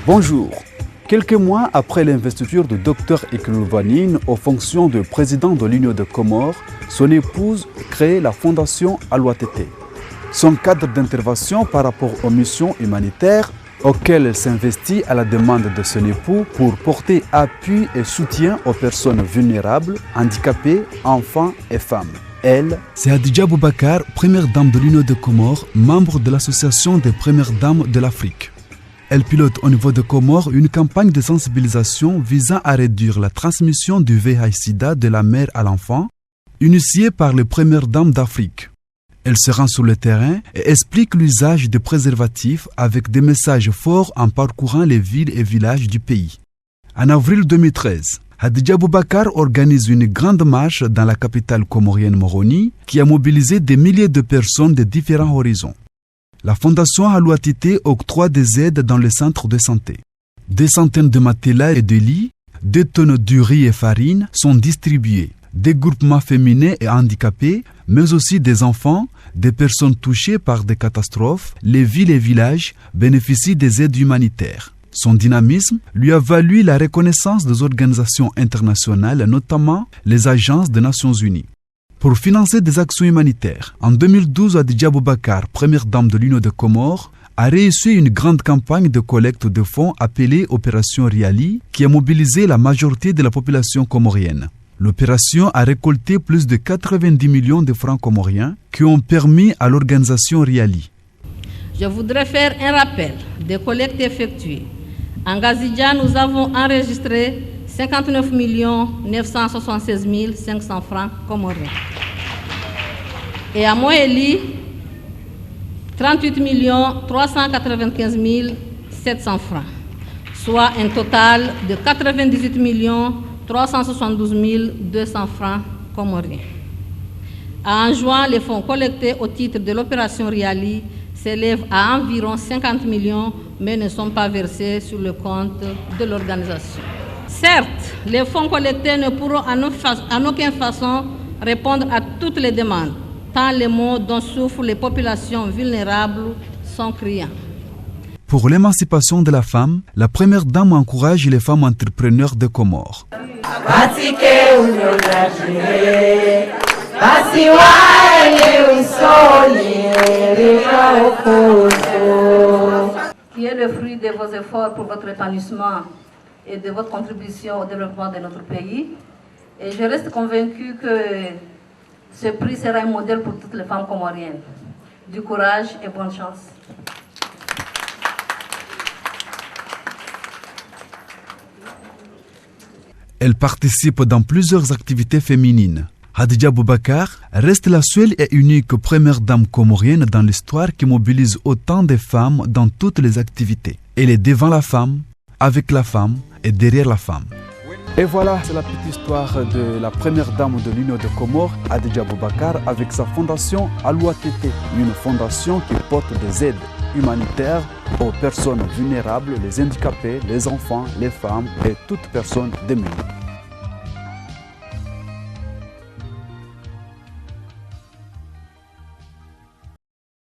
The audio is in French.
Bonjour. Quelques mois après l'investiture de Dr Ekelvanine aux fonctions de président de l'Union des Comores, son épouse crée la Fondation Alouatété. Son cadre d'intervention par rapport aux missions humanitaires auxquelles elle s'investit à la demande de son époux pour porter appui et soutien aux personnes vulnérables, handicapées, enfants et femmes. Elle, c'est Hadija Boubacar, première dame de l'Union des Comores, membre de l'Association des premières dames de l'Afrique. Elle pilote au niveau des Comores une campagne de sensibilisation visant à réduire la transmission du VIH/Sida de la mère à l'enfant, initiée par les premières dames d'Afrique. Elle se rend sur le terrain et explique l'usage de préservatifs avec des messages forts en parcourant les villes et villages du pays. En avril 2013, Hadija Boubacar organise une grande marche dans la capitale comorienne Moroni qui a mobilisé des milliers de personnes de différents horizons. La Fondation Alouatété octroie des aides dans les centres de santé. Des centaines de matelas et de lits, 2 tonnes de riz et farine sont distribués. Des groupements féminins et handicapés, mais aussi des enfants, des personnes touchées par des catastrophes, les villes et villages bénéficient des aides humanitaires. Son dynamisme lui a valu la reconnaissance des organisations internationales, notamment les agences des Nations Unies. Pour financer des actions humanitaires, en 2012, Hadija Boubacar, première dame de l'Union des Comores, a réussi une grande campagne de collecte de fonds appelée Opération Riali, qui a mobilisé la majorité de la population comorienne. L'opération a récolté plus de 90 millions de francs comoriens qui ont permis à l'organisation Riali. Je voudrais faire un rappel des collectes effectuées. En Gazidja, nous avons enregistré 59 976 500 francs comoriens. Et à Moéli, 38 395 700 francs, soit un total de 98 372 200 francs comoriens. En juin, les fonds collectés au titre de l'opération Riali s'élèvent à environ 50 millions, mais ne sont pas versés sur le compte de l'organisation. Certes, les fonds collectés ne pourront en aucune façon répondre à toutes les demandes, tant les maux dont souffrent les populations vulnérables sont criants. Pour l'émancipation de la femme, la première dame encourage les femmes entrepreneurs des Comores. Qui est le fruit de vos efforts pour votre épanouissement et de votre contribution au développement de notre pays. Et je reste convaincue que ce prix sera un modèle pour toutes les femmes comoriennes. Du courage et bonne chance. Elle participe dans plusieurs activités féminines. Hadija Boubacar reste la seule et unique première dame comorienne dans l'histoire qui mobilise autant de femmes dans toutes les activités. Elle est devant la femme, avec la femme et derrière la femme. Et voilà, c'est la petite histoire de la première dame de l'Union des Comores, Hadija Boubacar, avec sa fondation Alouatété, une fondation qui porte des aides humanitaires aux personnes vulnérables, les handicapés, les enfants, les femmes et toute personne démunie.